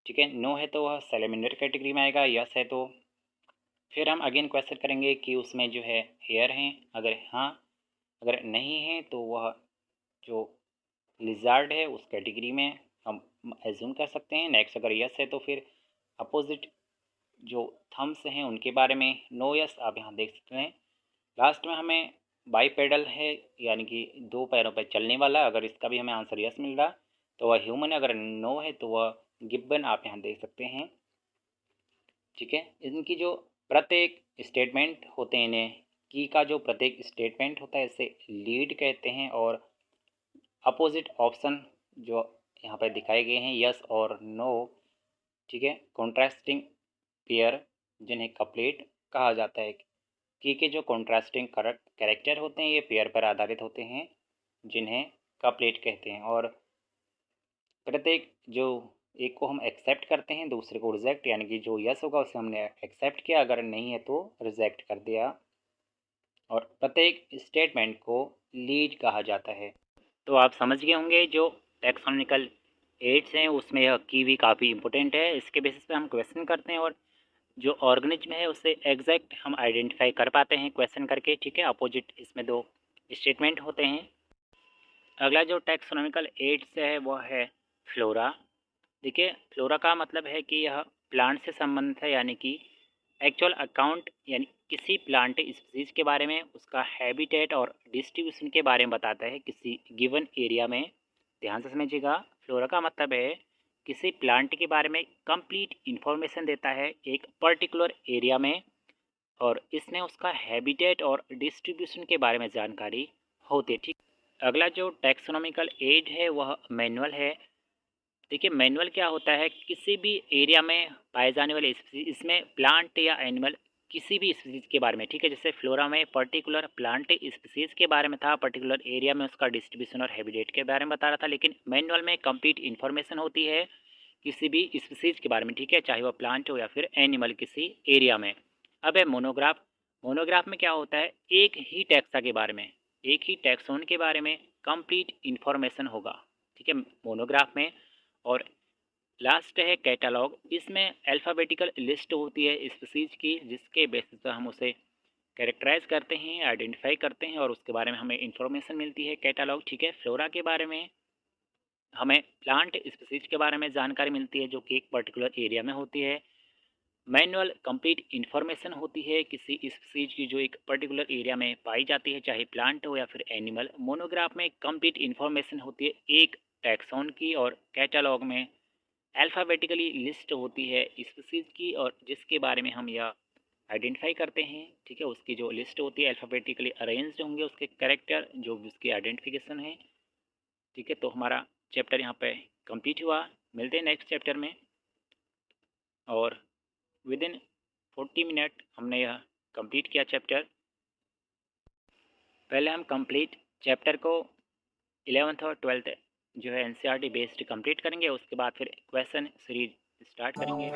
ठीक है, नो है तो वह सैलेमिनर कैटेगरी में आएगा, यस है तो फिर हम अगेन क्वेश्चन करेंगे कि उसमें जो है हेयर हैं, अगर हाँ, अगर नहीं है तो वह जो लिजार्ड है उस कैटेगरी में हम एज्यूम कर सकते हैं। नेक्स्ट अगर यस है तो फिर अपोजिट जो थम्स हैं उनके बारे में नो यस, आप यहाँ देख सकते हैं। लास्ट में हमें बाईपेडल है, यानी कि दो पैरों पर चलने वाला, अगर इसका भी हमें आंसर यस मिल रहा तो वह ह्यूमन है, अगर नो है तो वह गिब्बन, आप यहाँ देख सकते हैं, ठीक है। इनकी जो प्रत्येक स्टेटमेंट होते हैं, इन्हें की का जो प्रत्येक स्टेटमेंट होता है इसे लीड कहते हैं, और अपोजिट ऑप्शन जो यहाँ पर दिखाए गए हैं यस और नो, ठीक है, कॉन्ट्रास्टिंग पेयर, जिन्हें कपलेट कहा जाता है। की के जो कॉन्ट्रास्टिंग कैरेक्टर होते हैं ये पेयर पर आधारित होते हैं, जिन्हें कपलेट कहते हैं। और प्रत्येक जो एक को हम एक्सेप्ट करते हैं, दूसरे को रिजेक्ट, यानी कि जो यस होगा उसे हमने एक्सेप्ट किया, अगर नहीं है तो रिजेक्ट कर दिया। और प्रत्येक स्टेटमेंट को लीड कहा जाता है। तो आप समझ गए होंगे जो टैक्सोनॉमिकल एड्स हैं उसमें यह की भी काफ़ी इंपॉर्टेंट है। इसके बेसिस पे हम क्वेश्चन करते हैं और जो ऑर्गेनिज्म है उसे एग्जैक्ट हम आइडेंटिफाई कर पाते हैं क्वेश्चन करके, ठीक है। अपोजिट इसमें दो स्टेटमेंट होते हैं। अगला जो टैक्सोनॉमिकल एड्स है वह है फ्लोरा। देखिए, फ्लोरा का मतलब है कि यह प्लांट से संबंधित है, यानी कि एक्चुअल अकाउंट, यानी किसी प्लांट स्पीसीज के बारे में, उसका हैबिटेट और डिस्ट्रीब्यूशन के बारे में बताता है किसी गिवन एरिया में। ध्यान से समझिएगा, फ्लोरा का मतलब है किसी प्लांट के बारे में कंप्लीट इन्फॉर्मेशन देता है एक पर्टिकुलर एरिया में, और इसमें उसका हैबिटेट और डिस्ट्रीब्यूशन के बारे में जानकारी होती है, ठीक। अगला जो टैक्सोनॉमिकल एड है वह मैनुअल है। देखिए, मैनुअल क्या होता है, किसी भी एरिया में पाए जाने वाले स्पीसीज, इसमें प्लांट या एनिमल किसी भी स्पीसीज के बारे में, ठीक है। जैसे फ्लोरा में पर्टिकुलर प्लांट स्पीसीज के बारे में था, पर्टिकुलर एरिया में उसका डिस्ट्रीब्यूशन और हैबिटेट के बारे में बता रहा था, लेकिन मैनुअल में कंप्लीट इन्फॉर्मेशन होती है किसी भी स्पीसीज के बारे में, ठीक है, चाहे वह प्लांट हो या फिर एनिमल किसी एरिया में। अब है मोनोग्राफ। मोनोग्राफ में क्या होता है, एक ही टैक्सा के बारे में, एक ही टैक्सोन के बारे में कंप्लीट इन्फॉर्मेशन होगा, ठीक है, मोनोग्राफ में। और लास्ट है कैटलॉग। इसमें अल्फ़ाबेटिकल लिस्ट होती है स्पीसीज की, जिसके बेसिस पर हम उसे कैरेक्टराइज करते हैं, आइडेंटिफाई करते हैं और उसके बारे में हमें इंफॉर्मेशन मिलती है, कैटलॉग, ठीक है। फ्लोरा के बारे में हमें प्लांट स्पीसीज के बारे में जानकारी मिलती है जो कि एक पर्टिकुलर एरिया में होती है। मैनुअल कंप्लीट इन्फॉर्मेशन होती है किसी स्पीसीज की जो एक पर्टिकुलर एरिया में पाई जाती है, चाहे प्लांट हो या फिर एनिमल। मोनोग्राफ में कंप्लीट इन्फॉर्मेशन होती है एक टैक्सोन की, और कैटलॉग में अल्फ़ाबेटिकली लिस्ट होती है स्पीसीज की, और जिसके बारे में हम यह आइडेंटिफाई करते हैं, ठीक है। उसकी जो लिस्ट होती है अल्फ़ाबेटिकली अरेंज्ड होंगे उसके कैरेक्टर जो भी उसकी आइडेंटिफिकेशन है, ठीक है। तो हमारा चैप्टर यहाँ पे कंप्लीट हुआ। मिलते हैं नेक्स्ट चैप्टर में, और विद इन 40 मिनट हमने यह कंप्लीट किया चैप्टर। पहले हम कंप्लीट चैप्टर को 11th और 12th जो है एनसीईआरटी बेस्ड कंप्लीट करेंगे, उसके बाद फिर क्वेश्चन सीरीज स्टार्ट करेंगे।